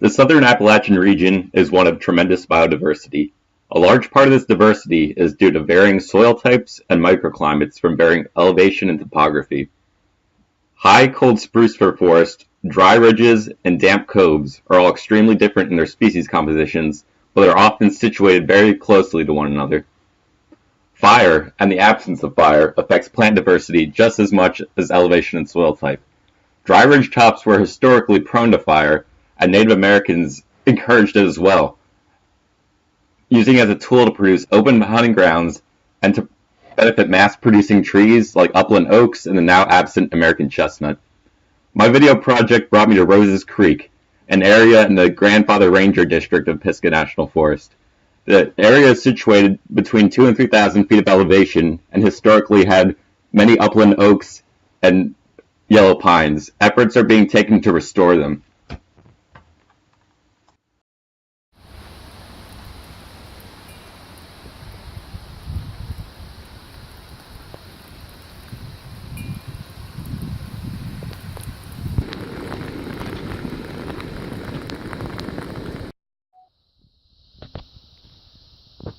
The southern Appalachian region is one of tremendous biodiversity. A large part of this diversity is due to varying soil types and microclimates from varying elevation and topography. High, cold spruce fir forest, dry ridges, and damp coves are all extremely different in their species compositions, but are often situated very closely to one another. Fire, and the absence of fire, affects plant diversity just as much as elevation and soil type. Dry ridge tops were historically prone to fire, and Native Americans encouraged it as well, using it as a tool to produce open hunting grounds and to benefit mass-producing trees like upland oaks and the now absent American chestnut. My video project brought me to Roses Creek, an area in the Grandfather Ranger District of Pisgah National Forest. The area is situated between 2,000 and 3,000 feet of elevation and historically had many upland oaks and yellow pines. Efforts are being taken to restore them.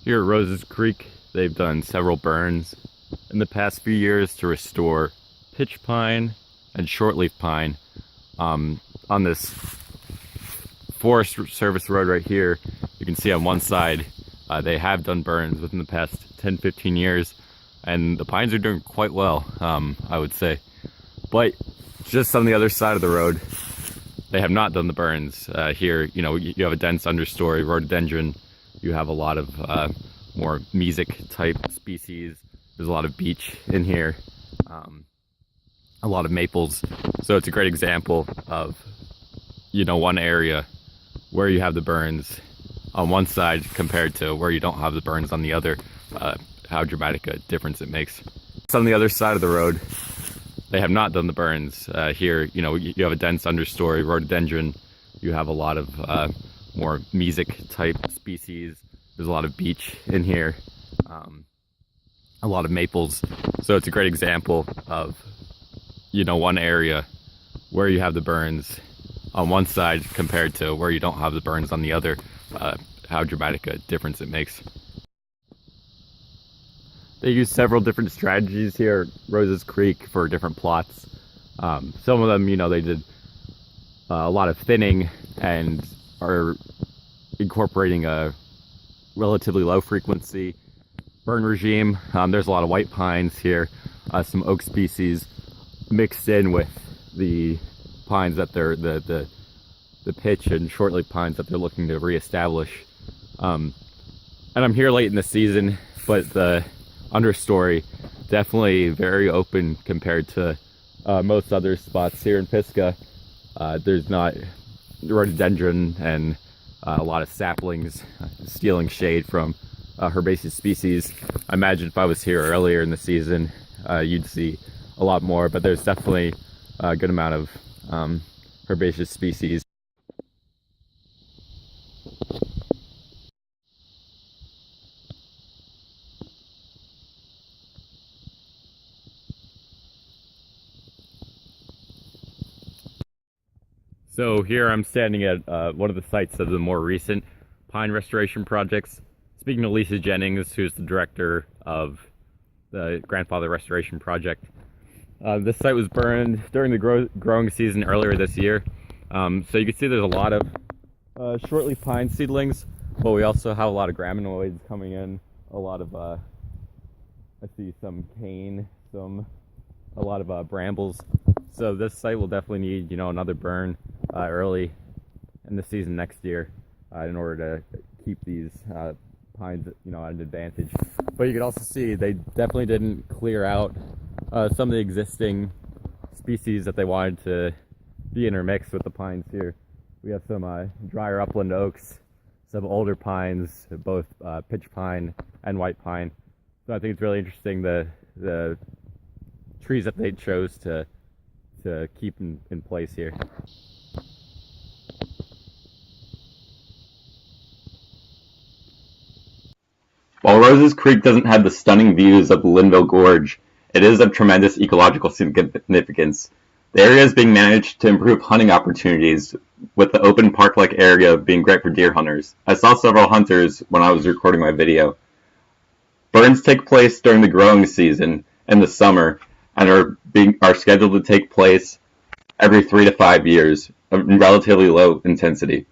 Here at Roses Creek, they've done several burns in the past few years to restore pitch pine and shortleaf pine. On this Forest Service road right here, you can see on one side they have done burns within the past 10-15 years, and the pines are doing quite well, I would say. But just on the other side of the road, they have not done the burns. Here, you have a dense understory rhododendron. You have a lot of more mesic type species. There's a lot of beech in here, a lot of maples. So it's a great example of, one area where you have the burns on one side compared to where you don't have the burns on the other, how dramatic a difference it makes. It's on the other side of the road. They have not done the burns. Here, you have a dense understory rhododendron. You have a lot of more mesic type species. There's a lot of beech in here, a lot of maples. So it's a great example of, one area where you have the burns on one side compared to where you don't have the burns on the other, how dramatic a difference it makes. They use several different strategies here at Roses Creek for different plots. Some of them, they did a lot of thinning and are incorporating a relatively low frequency burn regime. There's a lot of white pines here, some oak species mixed in with the pines that they're the pitch and shortleaf pines that they're looking to reestablish. And I'm here late in the season, but the understory definitely very open compared to most other spots here in Pisgah. There's not rhododendron and a lot of saplings stealing shade from herbaceous species. I imagine if I was here earlier in the season, you'd see a lot more, but there's definitely a good amount of herbaceous species. So here I'm standing at one of the sites of the more recent pine restoration projects. Speaking to Lisa Jennings, who's the director of the Grandfather Restoration Project. This site was burned during the growing season earlier this year. So you can see there's a lot of shortleaf pine seedlings, but we also have a lot of graminoids coming in. A lot of, I see some cane, a lot of brambles. So this site will definitely need, another burn early in the season next year in order to keep these pines, at an advantage. But you can also see they definitely didn't clear out some of the existing species that they wanted to be intermixed with the pines here. We have some drier upland oaks, some older pines, both pitch pine and white pine. So I think it's really interesting the trees that they chose to keep in place here. While Roses Creek doesn't have the stunning views of the Linville Gorge, it is of tremendous ecological significance. The area is being managed to improve hunting opportunities with the open park-like area being great for deer hunters. I saw several hunters when I was recording my video. Burns take place during the growing season in the summer and are scheduled to take place every 3 to 5 years, in relatively low intensity.